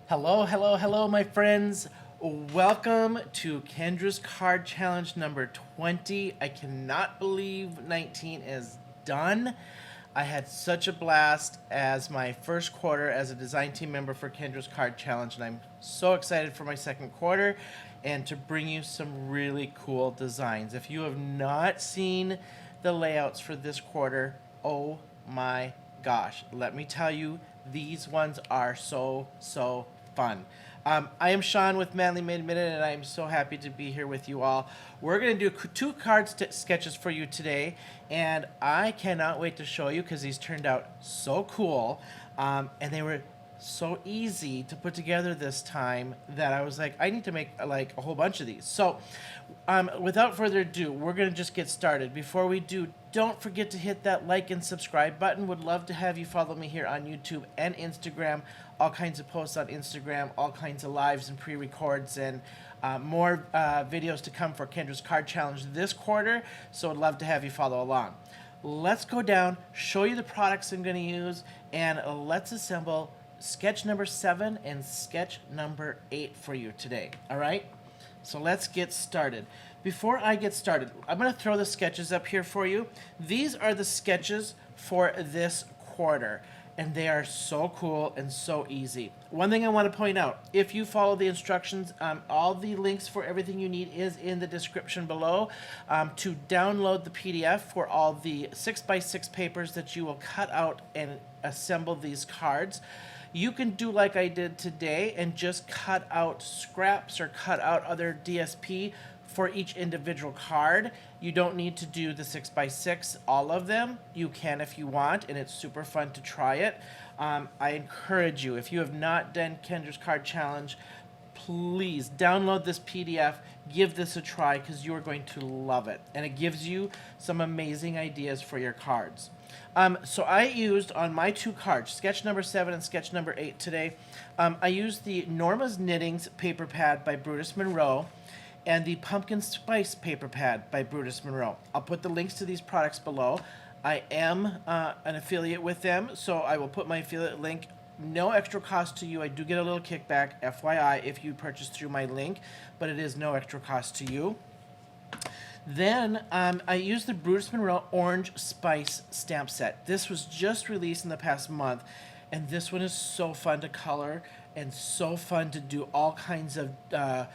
Hello, hello, hello, my friends. Welcome to Kendra's Card Challenge number 20. I cannot believe 19 is done. I had such a blast as my first quarter as a design team member for Kendra's Card Challenge, and I'm so excited for my second quarter and to bring you some really cool designs. If you have not seen the layouts for this quarter, oh my gosh, let me tell you, these ones are so fun. I am Sean with Manly Made Minute, and I am so happy to be here with you all. We're going to do two card sketches for you today, and I cannot wait to show you because these turned out so cool, and they were so easy to put together this time that I was like, I need to make like a whole bunch of these. So without further ado, we're going to just get started. Before we do, don't forget to hit that like and subscribe button. Would love to have you follow me here on YouTube and Instagram. All kinds of posts on Instagram, all kinds of lives and pre-records, and more videos to come for Kendra's Card Challenge this quarter. So I'd love to have you follow along. Let's go down, show you the products I'm going to use, and let's assemble sketch number 7 and sketch number 8 for you today. All right? So let's get started. Before I get started, I'm going to throw the sketches up here for you. These are the sketches for this quarter, and they are so cool and so easy. One thing I want to point out, if you follow the instructions, all the links for everything you need is in the description below. To download the PDF for all the 6x6 papers that you will cut out and assemble these cards, you can do like I did today and just cut out scraps or cut out other DSP for each individual card. You don't need to do the 6x6, all of them. You can if you want, and it's super fun to try it. I encourage you, if you have not done Kendra's Card Challenge, please download this PDF, give this a try, because you are going to love it. And it gives you some amazing ideas for your cards. So I used on my two cards, sketch number 7 and sketch number 8 today, I used the Norma's Knitting's paper pad by Brutus Monroe and the Pumpkin Spice paper pad by Brutus Monroe. I'll put the links to these products below. I am an affiliate with them, so I will put my affiliate link. No extra cost to you. I do get a little kickback, FYI, if you purchase through my link, but it is no extra cost to you. Then I used the Brutus Monroe Orange Spice stamp set. This was just released in the past month, and this one is so fun to color and so fun to do all kinds of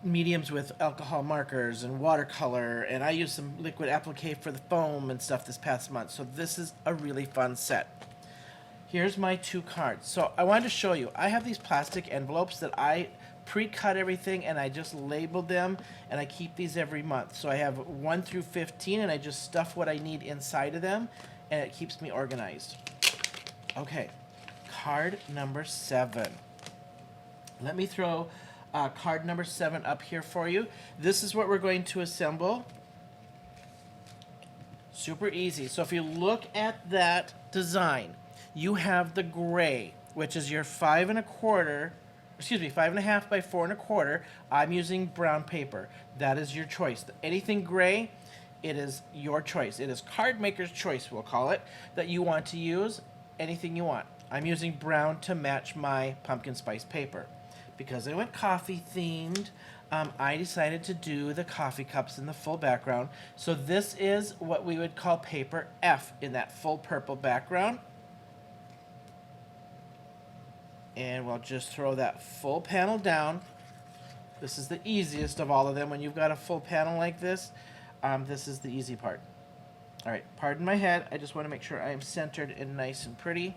mediums with alcohol markers and watercolor, and I used some liquid applique for the foam and stuff this past month. So this is a really fun set. Here's my two cards. So I wanted to show you, I have these plastic envelopes that I pre-cut everything and I just labeled them, and I keep these every month. So I have 1 through 15 and I just stuff what I need inside of them, and it keeps me organized. Okay, card number 7. Let me throw card number 7 up here for you. This is what we're going to assemble. Super easy. So if you look at that design, you have the gray, which is your 5 5.5 by 4 1/4. I'm using brown paper. That is your choice. Anything gray, it is your choice. It is card maker's choice, we'll call it, that you want to use. Anything you want. I'm using brown to match my pumpkin spice paper. Because I went coffee themed, I decided to do the coffee cups in the full background. So this is what we would call paper F in that full purple background. And we'll just throw that full panel down. This is the easiest of all of them. When you've got a full panel like this, this is the easy part. All right, pardon my head. I just want to make sure I am centered and nice and pretty.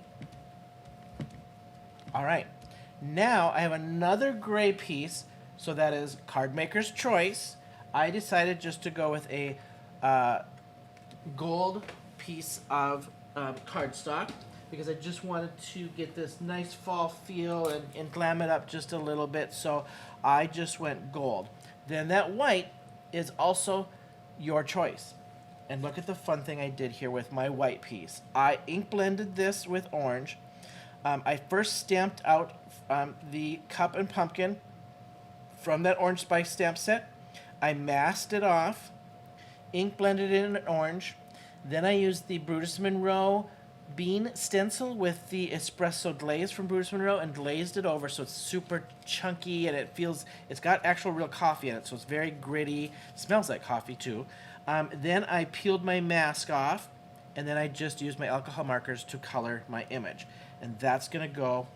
All right, now I have another gray piece, so that is card maker's choice. I decided just to go with a gold piece of cardstock, because I just wanted to get this nice fall feel and glam it up just a little bit, so I just went gold. Then that white is also your choice. And look at the fun thing I did here with my white piece. I ink blended this with orange. I first stamped out the cup and pumpkin from that orange spice stamp set. I masked it off, ink blended it in orange. Then I used the Brutus Monroe bean stencil with the espresso glaze from Bruce Monroe and glazed it over so it's super chunky and it's got actual real coffee in it, so it's very gritty. Smells like coffee too. Then I peeled my mask off, and then I just used my alcohol markers to color my image. And that's going to go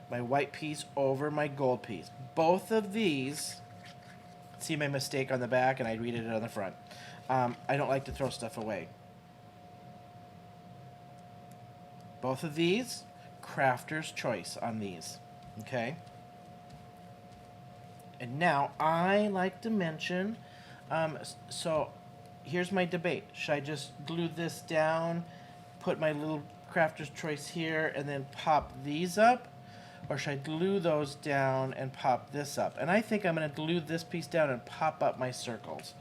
my white piece over my gold piece. Both of these, see my mistake on the back, and I redid it on the front. I don't like to throw stuff away. Both of these, crafter's choice on these, okay? And now, I like to mention, so here's my debate. Should I just glue this down, put my little crafter's choice here, and then pop these up? Or should I glue those down and pop this up? And I think I'm going to glue this piece down and pop up my circles.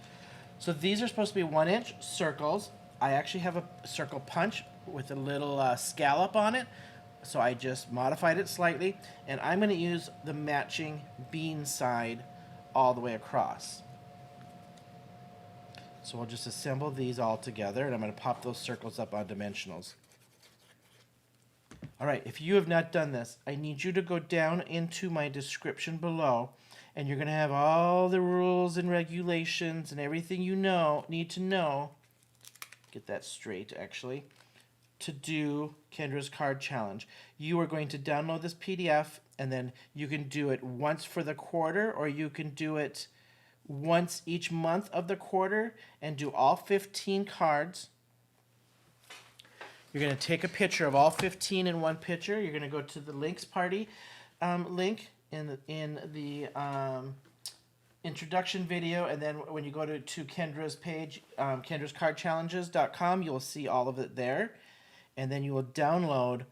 So these are supposed to be 1-inch circles. I actually have a circle punch with a little scallop on it. So I just modified it slightly. And I'm going to use the matching bean side all the way across. So we'll just assemble these all together, and I'm going to pop those circles up on dimensionals. All right, if you have not done this, I need you to go down into my description below, and you're going to have all the rules and regulations and everything you need to know, get that straight actually, to do Kendra's Card Challenge. You are going to download this PDF, and then you can do it once for the quarter, or you can do it once each month of the quarter and do all 15 cards. You're going to take a picture of all 15 in one picture. You're going to go to the links party link in the introduction video, and then when you go to Kendra's page, kendrascardchallenges.com, you'll see all of it there. And then you will download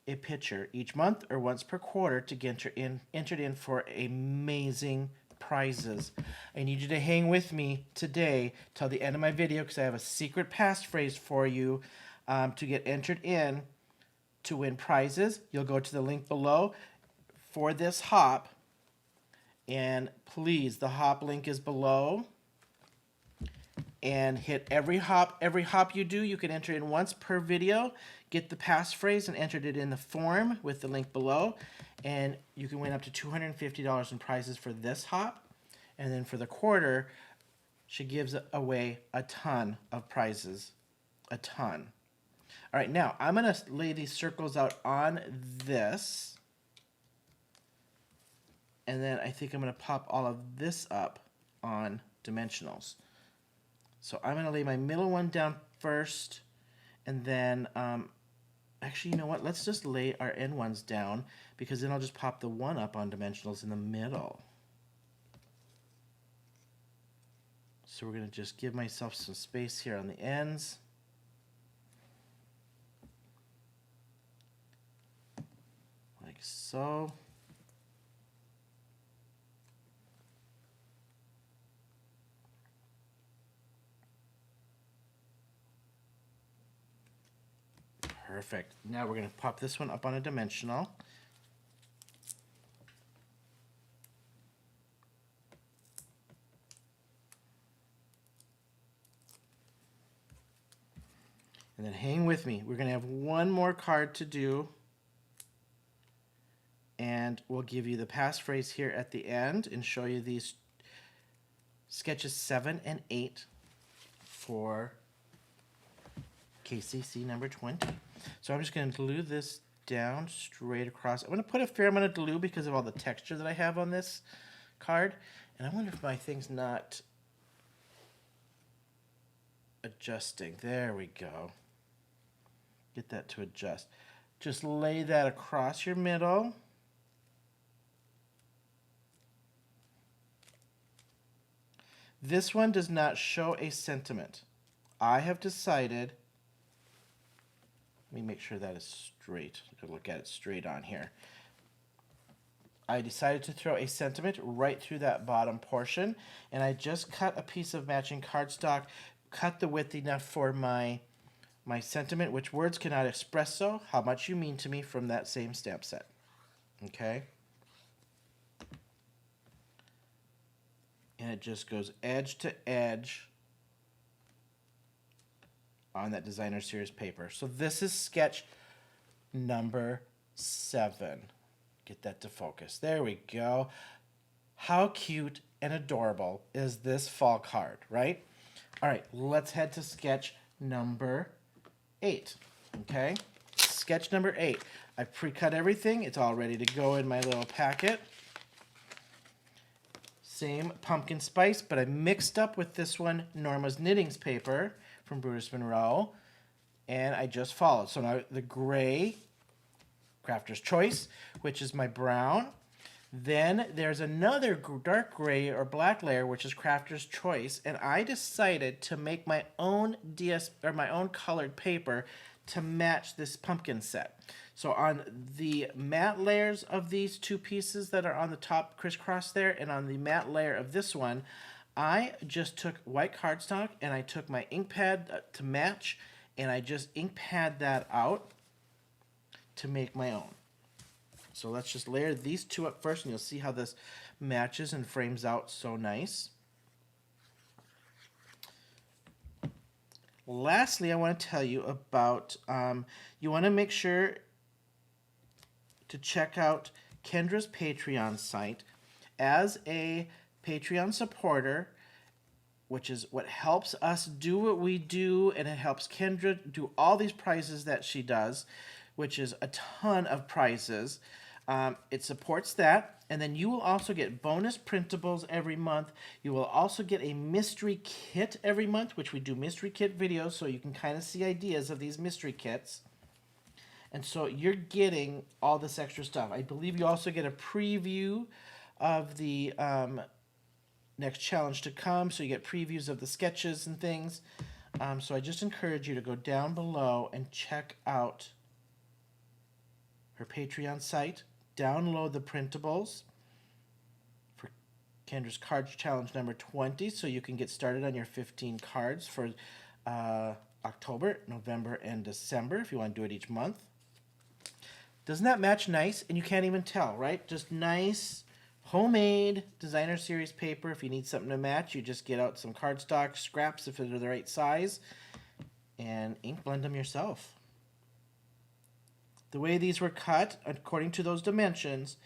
a picture each month or once per quarter to get entered in for amazing prizes. I need you to hang with me today till the end of my video, because I have a secret passphrase for you to get entered in to win prizes. You'll go to the link below for this hop, and please, the hop link is below, and hit every hop you do. You can enter in once per video, get the passphrase and enter it in the form with the link below, and you can win up to $250 in prizes for this hop. And then for the quarter, she gives away a ton of prizes, a ton. All right, now I'm going to lay these circles out on this, and then I think I'm going to pop all of this up on dimensionals. So I'm going to lay my middle one down first, and then actually, you know what? Let's just lay our end ones down, because then I'll just pop the one up on dimensionals in the middle. So we're going to just give myself some space here on the ends. Like so. Perfect. Now we're going to pop this one up on a dimensional. And then hang with me. We're going to have one more card to do, and we'll give you the passphrase here at the end and show you these sketches 7 and 8 for KCC number 20. So I'm just going to glue this down straight across. I'm going to put a fair amount of glue because of all the texture that I have on this card. And I wonder if my thing's not adjusting. There we go. Get that to adjust. Just lay that across your middle. This one does not show a sentiment. I have decided, let me make sure that is straight. I can look at it straight on here. I decided to throw a sentiment right through that bottom portion, and I just cut a piece of matching cardstock, cut the width enough for my sentiment, which words cannot express so, how much you mean to me from that same stamp set. Okay? And it just goes edge to edge on that designer series paper. So this is sketch number 7. Get that to focus. There we go. How cute and adorable is this fall card, right? All right, let's head to sketch number 8, okay? Sketch number 8. I've pre-cut everything. It's all ready to go in my little packet. Same pumpkin spice, but I mixed up with this one Norma's Knitting's paper from Brutus Monroe, and I just followed. So now the gray, Crafter's Choice, which is my brown. Then there's another dark gray or black layer, which is Crafter's Choice, and I decided to make my own my own colored paper to match this pumpkin set. So on the matte layers of these two pieces that are on the top crisscross there, and on the matte layer of this one, I just took white cardstock and I took my ink pad to match, and I just ink pad that out to make my own. So let's just layer these two up first, and you'll see how this matches and frames out so nice. Lastly, I want to tell you about, you want to make sure to check out Kendra's Patreon site. As a Patreon supporter, which is what helps us do what we do, and it helps Kendra do all these prizes that she does, which is a ton of prizes. It supports that, and then you will also get bonus printables every month. You will also get a mystery kit every month, which we do mystery kit videos, so you can kind of see ideas of these mystery kits. And so you're getting all this extra stuff. I believe you also get a preview of the next challenge to come, so you get previews of the sketches and things. So I just encourage you to go down below and check out her Patreon site. Download the printables for Kendra's Cards Challenge number 20, so you can get started on your 15 cards for October, November, and December if you want to do it each month. Doesn't that match nice? And you can't even tell, right? Just nice, homemade designer series paper. If you need something to match, you just get out some cardstock scraps if they're the right size, and ink blend them yourself. The way these were cut, according to those dimensions,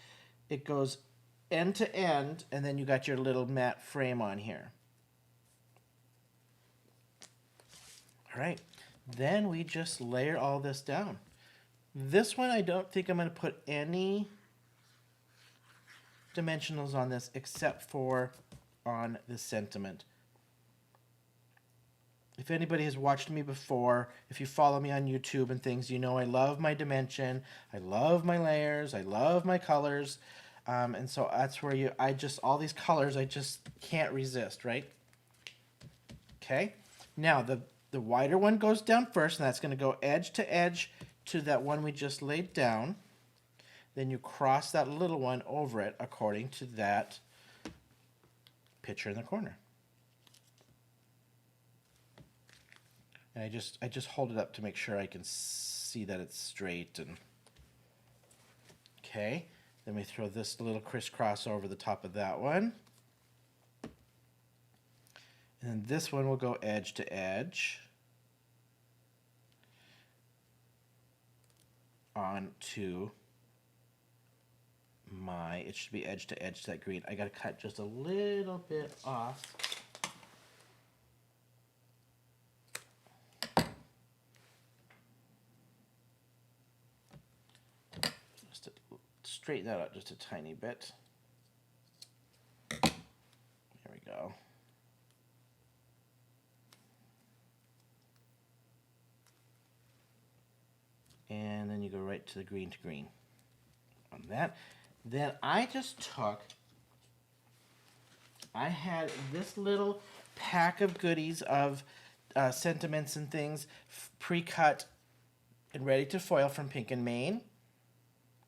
it goes end to end, and then you got your little matte frame on here. All right, then we just layer all this down. This one, I don't think I'm going to put any dimensionals on this except for on the sentiment. If anybody has watched me before, if you follow me on YouTube and things, you know I love my dimension, I love my layers, I love my colors, and so that's where all these colors, I just can't resist, right? Okay, now the wider one goes down first, and that's going to go edge to edge to that one we just laid down. Then you cross that little one over it according to that picture in the corner. And I just hold it up to make sure I can see that it's straight. And okay, then we throw this little crisscross over the top of that one. And then this one will go edge to edge onto it should be edge to edge to that green. I gotta cut just a little bit off. Just to straighten that out just a tiny bit. There we go. And then you go right to green on that. Then I had this little pack of goodies of sentiments and things pre-cut and ready to foil from Pink and Maine.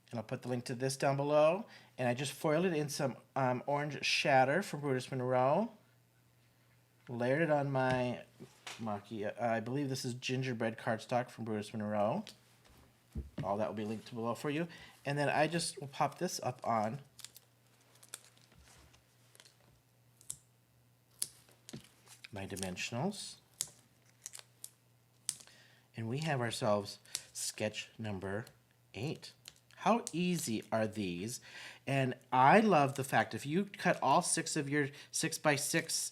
And I'll put the link to this down below. And I just foiled it in some orange shatter from Brutus Monroe. Layered it on my Maki. I believe this is gingerbread cardstock from Brutus Monroe. All that will be linked below for you. And then I just will pop this up on my dimensionals. And we have ourselves sketch number 8. How easy are these? And I love the fact if you cut all 6 of your 6x6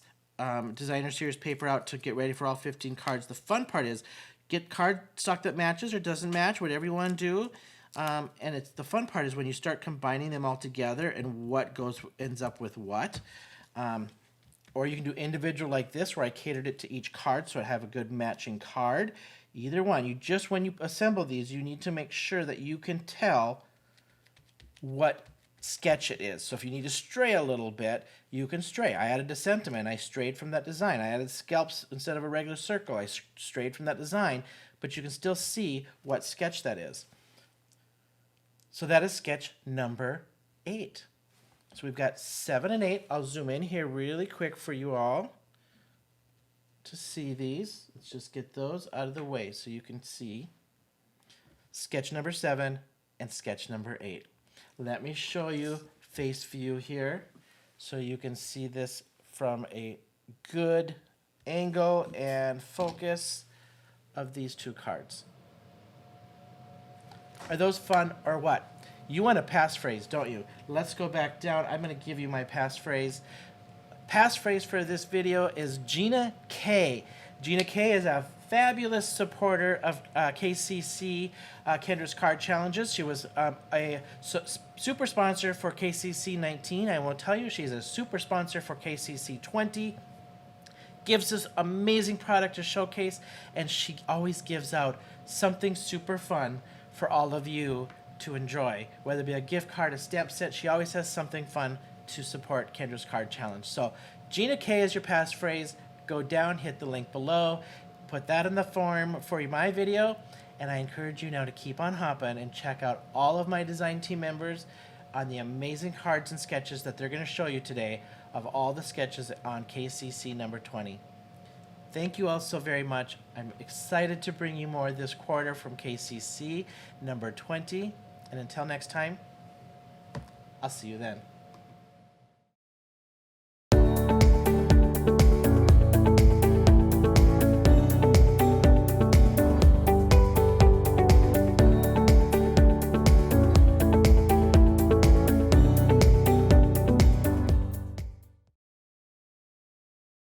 designer series paper out to get ready for all 15 cards, the fun part is get cardstock that matches or doesn't match, whatever you want to do. And the fun part is when you start combining them all together and what ends up with what. Or you can do individual like this, where I catered it to each card so I have a good matching card. Either one. When you assemble these, you need to make sure that you can tell what sketch it is. So if you need to stray a little bit, you can stray. I added a sentiment. I strayed from that design. I added scalps instead of a regular circle. I strayed from that design, but you can still see what sketch that is. So that is sketch number 8. So we've got 7 and 8. I'll zoom in here really quick for you all to see these. Let's just get those out of the way so you can see sketch number 7 and sketch number 8. Let me show you face view here so you can see this from a good angle and focus of these 2 cards. Are those fun or what? You want a passphrase, don't you? Let's go back down. I'm going to give you my passphrase. Passphrase for this video is Gina K. Gina K is a fabulous supporter of KCC, Kendra's Card Challenges. She was a super sponsor for KCC19. I won't tell you, she's a super sponsor for KCC20. Gives us amazing product to showcase, and she always gives out something super fun for all of you to enjoy, whether it be a gift card, a stamp set. She always has something fun to support Kendra's Card Challenge. So Gina K is your passphrase. Go down, hit the link below, put that in the form for my video, and I encourage you now to keep on hopping and check out all of my design team members on the amazing cards and sketches that they're going to show you today of all the sketches on KCC number 20. Thank you all so very much. I'm excited to bring you more this quarter from KCC number 20. And until next time, I'll see you then.